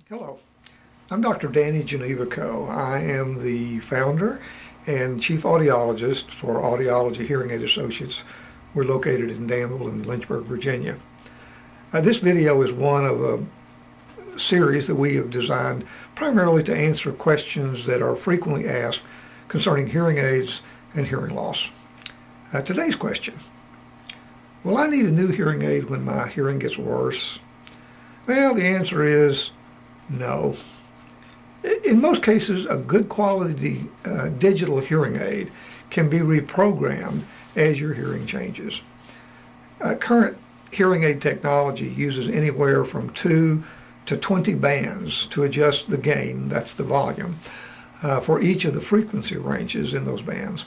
Hello, I'm Dr. Gnewikow. I am the founder and chief audiologist for Audiology Hearing Aid Associates. We're located in Danville in Lynchburg, Virginia. This video is one of a series that we have designed primarily to answer questions that are frequently asked concerning hearing aids and hearing loss. Today's question: will I need a new hearing aid when my hearing gets worse? Well, the answer is no. In most cases, a good quality digital hearing aid can be reprogrammed as your hearing changes. Current hearing aid technology uses anywhere from 2 to 20 bands to adjust the gain, that's the volume, for each of the frequency ranges in those bands.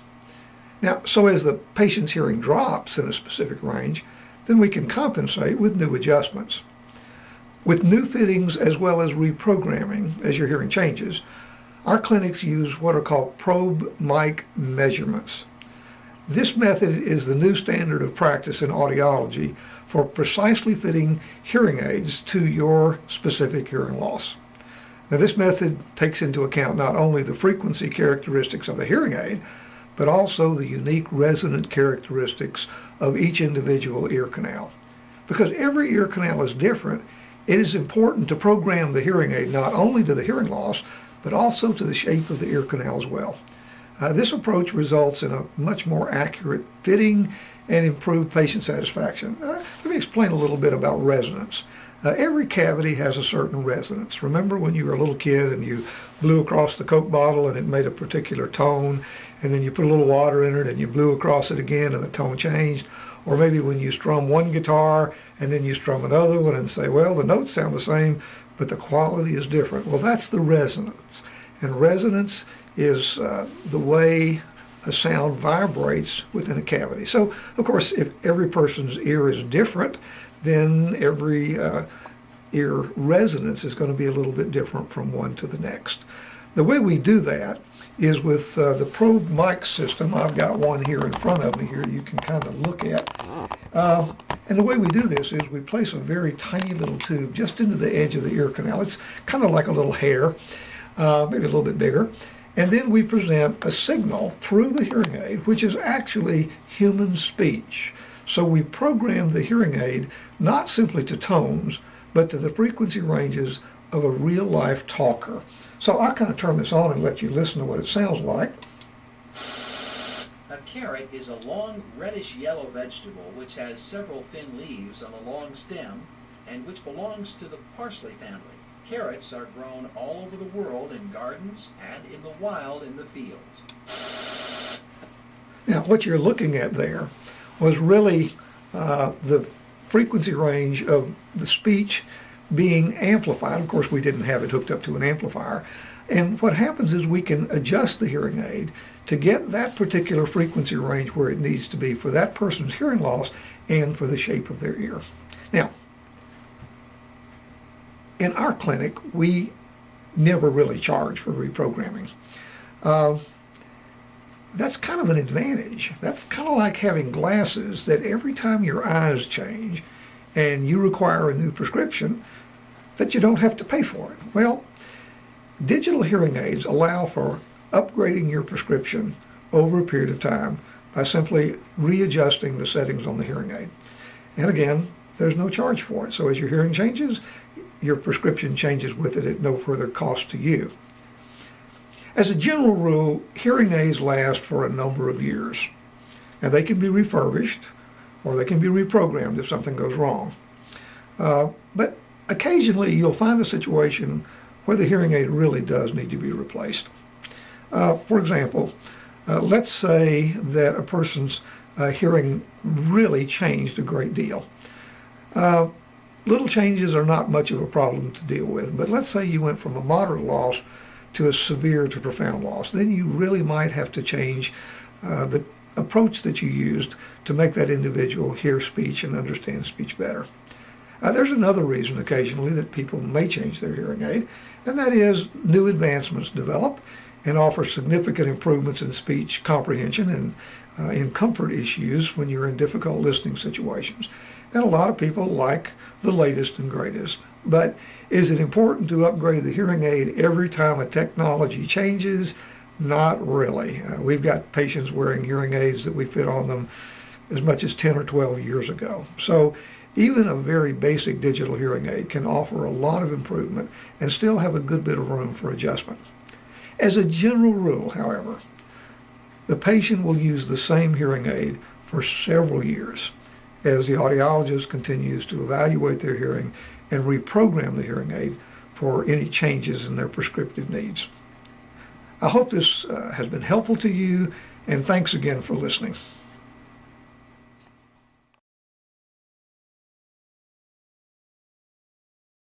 Now, so as the patient's hearing drops in a specific range, then we can compensate with new adjustments. With new fittings as well as reprogramming as your hearing changes, our clinics use what are called probe mic measurements. This method is the new standard of practice in audiology for precisely fitting hearing aids to your specific hearing loss. Now, this method takes into account not only the frequency characteristics of the hearing aid, but also the unique resonant characteristics of each individual ear canal. Because every ear canal is different, it is important to program the hearing aid not only to the hearing loss, but also to the shape of the ear canal as well. This approach results in a much more accurate fitting and improved patient satisfaction. Let me explain a little bit about resonance. Every cavity has a certain resonance. Remember when you were a little kid and you blew across the Coke bottle and it made a particular tone, and then you put a little water in it and you blew across it again and the tone changed? Or maybe when you strum one guitar and then you strum another one and say, well, the notes sound the same, but the quality is different. Well, that's the resonance. And resonance is the way a sound vibrates within a cavity. So, of course, if every person's ear is different, then every ear resonance is going to be a little bit different from one to the next. The way we do that is with the probe mic system. I've got one here in front of me here you can kind of look at. And the way we do this is we place a very tiny little tube just into the edge of the ear canal. It's kind of like a little hair, maybe a little bit bigger. And then we present a signal through the hearing aid, which is actually human speech. So we program the hearing aid not simply to tones, but to the frequency ranges of a real-life talker. So I'll kind of turn this on and let you listen to what it sounds like. A carrot is a long reddish-yellow vegetable which has several thin leaves on a long stem and which belongs to the parsley family. Carrots are grown all over the world in gardens and in the wild in the fields. Now, what you're looking at there was really the frequency range of the speech being amplified. Of course, we didn't have it hooked up to an amplifier. And what happens is we can adjust the hearing aid to get that particular frequency range where it needs to be for that person's hearing loss and for the shape of their ear. Now, in our clinic, we never really charge for reprogramming. That's kind of an advantage. That's kind of like having glasses that every time your eyes change and you require a new prescription, that you don't have to pay for it. Well, digital hearing aids allow for upgrading your prescription over a period of time by simply readjusting the settings on the hearing aid. And again, there's no charge for it. So as your hearing changes, your prescription changes with it at no further cost to you. As a general rule, hearing aids last for a number of years. And they can be refurbished or they can be reprogrammed if something goes wrong. But occasionally you'll find a situation where the hearing aid really does need to be replaced. For example, let's say that a person's hearing really changed a great deal. Little changes are not much of a problem to deal with, but let's say you went from a moderate loss to a severe to profound loss. Then you really might have to change the approach that you used to make that individual hear speech and understand speech better. There's another reason occasionally that people may change their hearing aid, and that is new advancements develop and offer significant improvements in speech comprehension and in comfort issues when you're in difficult listening situations. And a lot of people like the latest and greatest. But is it important to upgrade the hearing aid every time a technology changes? Not really. We've got patients wearing hearing aids that we fit on them as much as 10 or 12 years ago. So even a very basic digital hearing aid can offer a lot of improvement and still have a good bit of room for adjustment. As a general rule, however, the patient will use the same hearing aid for several years as the audiologist continues to evaluate their hearing and reprogram the hearing aid for any changes in their prescriptive needs. I hope this has been helpful to you, and thanks again for listening.